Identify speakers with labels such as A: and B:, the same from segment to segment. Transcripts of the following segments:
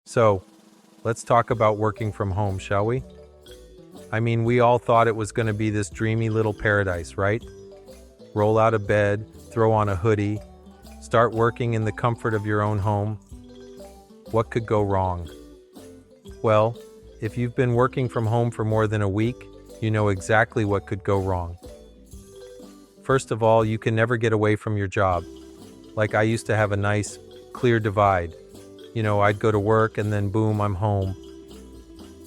A: So, let's talk about working from home, shall we? I mean, we all thought it was going to be this dreamy little paradise, right? Roll out of bed, throw on a hoodie, start working in the comfort of your own home. What could go wrong? Well, if you've been working from home for more than a week, you know exactly what could go wrong. First of all, you can never get away from your job. Like I used to have a nice, clear divide. I'd go to work and then boom, I'm home.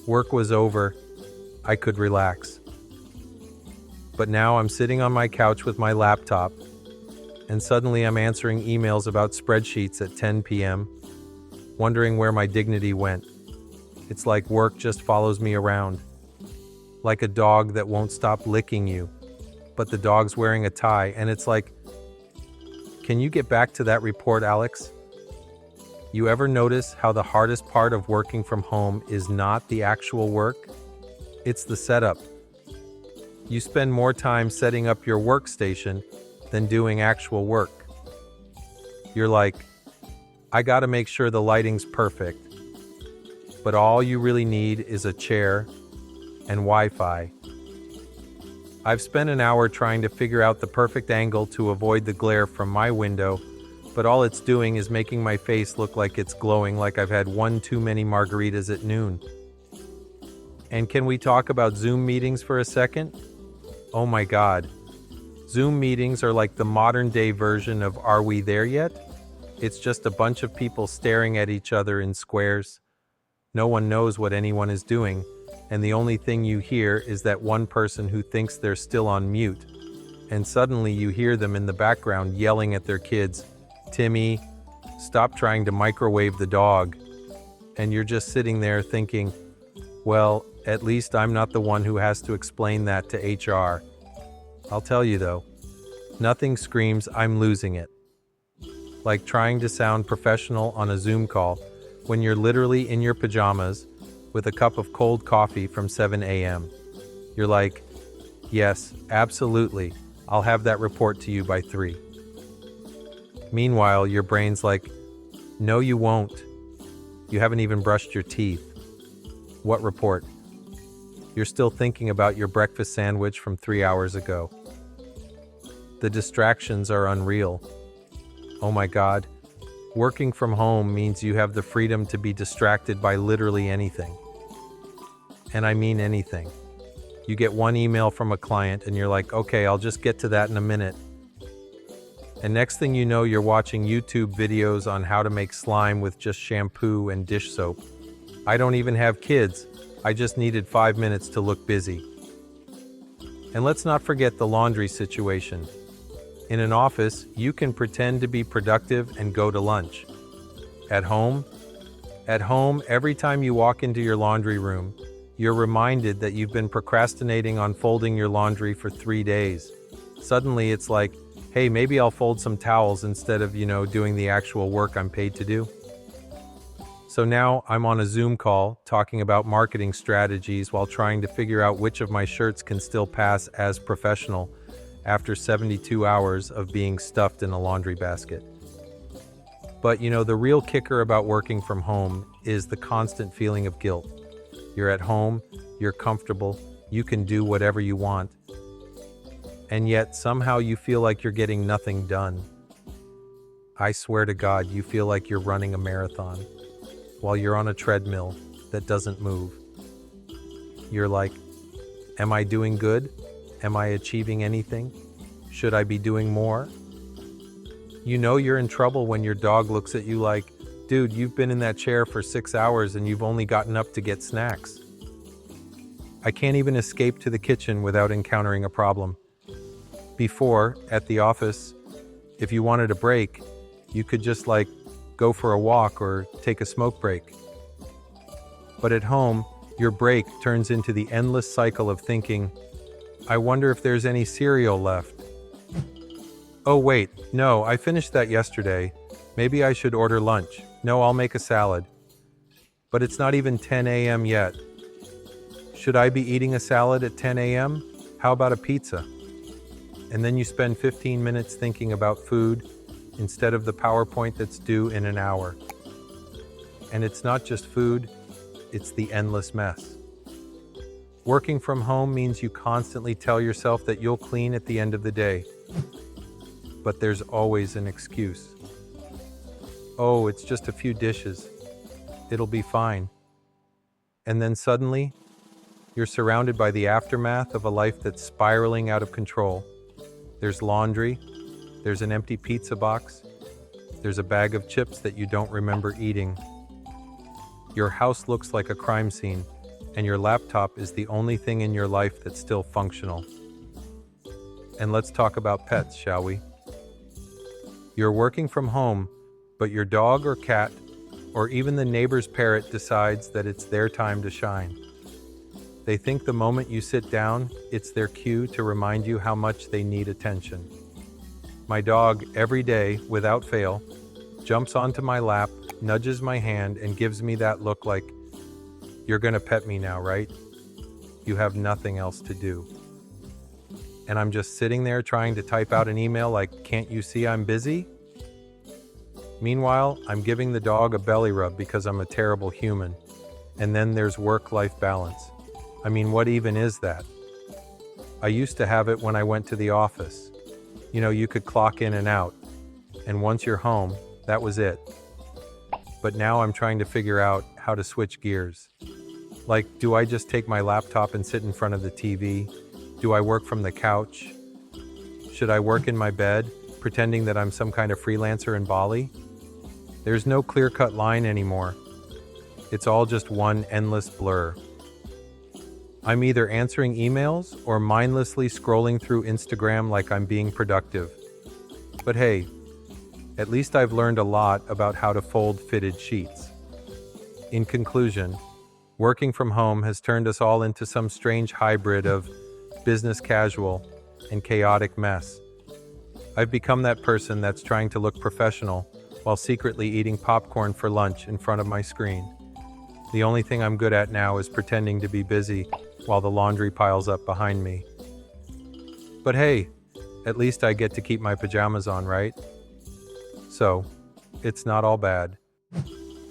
A: Work was over. I could relax. But now I'm sitting on my couch with my laptop, and suddenly I'm answering emails about spreadsheets at 10 p.m., wondering where my dignity went. It's like work just follows me around, like a dog that won't stop licking you, but the dog's wearing a tie, and it's like, can you get back to that report, Alex? You ever notice how the hardest part of working from home is not the actual work? It's the setup. You spend more time setting up your workstation than doing actual work. You're like, I gotta make sure the lighting's perfect. But all you really need is a chair and Wi-Fi. I've spent an hour trying to figure out the perfect angle to avoid the glare from my window, but all it's doing is making my face look like it's glowing like I've had one too many margaritas at noon. And can we talk about Zoom meetings for a second? Oh my God. Zoom meetings are like the modern day version of Are We There Yet? It's just a bunch of people staring at each other in squares. No one knows what anyone is doing, and the only thing you hear is that one person who thinks they're still on mute. And suddenly you hear them in the background yelling at their kids, Timmy, stop trying to microwave the dog. And you're just sitting there thinking, well, at least I'm not the one who has to explain that to HR. I'll tell you though, nothing screams I'm losing it. Like trying to sound professional on a Zoom call when you're literally in your pajamas with a cup of cold coffee from 7 a.m. You're like, yes, absolutely, I'll have that report to you by 3. Meanwhile, your brain's like, no, you won't. You haven't even brushed your teeth. What report? You're still thinking about your breakfast sandwich from 3 hours ago. The distractions are unreal. Oh my God. Working from home means you have the freedom to be distracted by literally anything. And I mean anything. You get one email from a client and you're like, okay, I'll just get to that in a minute. And next thing you know, you're watching YouTube videos on how to make slime with just shampoo and dish soap. I don't even have kids. I just needed 5 minutes to look busy. And let's not forget the laundry situation. In an office, you can pretend to be productive and go to lunch. At home, every time you walk into your laundry room, you're reminded that you've been procrastinating on folding your laundry for 3 days. Suddenly it's like, hey, maybe I'll fold some towels instead of, doing the actual work I'm paid to do. So now I'm on a Zoom call talking about marketing strategies while trying to figure out which of my shirts can still pass as professional after 72 hours of being stuffed in a laundry basket. But the real kicker about working from home is the constant feeling of guilt. You're at home, you're comfortable, you can do whatever you want. And yet somehow you feel like you're getting nothing done. I swear to God, you feel like you're running a marathon while you're on a treadmill that doesn't move. You're like, am I doing good? Am I achieving anything? Should I be doing more? You know you're in trouble when your dog looks at you like, dude, you've been in that chair for 6 hours and you've only gotten up to get snacks. I can't even escape to the kitchen without encountering a problem. Before, at the office, if you wanted a break, you could just go for a walk or take a smoke break. But at home, your break turns into the endless cycle of thinking, I wonder if there's any cereal left. Oh wait, no, I finished that yesterday. Maybe I should order lunch. No, I'll make a salad. But it's not even 10 a.m. yet. Should I be eating a salad at 10 a.m.? How about a pizza? And then you spend 15 minutes thinking about food instead of the PowerPoint that's due in an hour. And it's not just food, it's the endless mess. Working from home means you constantly tell yourself that you'll clean at the end of the day. But there's always an excuse. Oh, it's just a few dishes. It'll be fine. And then suddenly, you're surrounded by the aftermath of a life that's spiraling out of control. There's laundry, there's an empty pizza box, there's a bag of chips that you don't remember eating. Your house looks like a crime scene, and your laptop is the only thing in your life that's still functional. And let's talk about pets, shall we? You're working from home, but your dog or cat, or even the neighbor's parrot decides that it's their time to shine. They think the moment you sit down, it's their cue to remind you how much they need attention. My dog, every day, without fail, jumps onto my lap, nudges my hand, and gives me that look like, "You're gonna pet me now, right? You have nothing else to do." And I'm just sitting there trying to type out an email like, "Can't you see I'm busy?" Meanwhile, I'm giving the dog a belly rub because I'm a terrible human. And then there's work-life balance. I mean, what even is that? I used to have it when I went to the office. You could clock in and out. And once you're home, that was it. But now I'm trying to figure out how to switch gears. Like, do I just take my laptop and sit in front of the TV? Do I work from the couch? Should I work in my bed, pretending that I'm some kind of freelancer in Bali? There's no clear-cut line anymore. It's all just one endless blur. I'm either answering emails or mindlessly scrolling through Instagram like I'm being productive. But hey, at least I've learned a lot about how to fold fitted sheets. In conclusion, working from home has turned us all into some strange hybrid of business casual and chaotic mess. I've become that person that's trying to look professional while secretly eating popcorn for lunch in front of my screen. The only thing I'm good at now is pretending to be busy while the laundry piles up behind me. But hey, at least I get to keep my pajamas on, right? So, it's not all bad.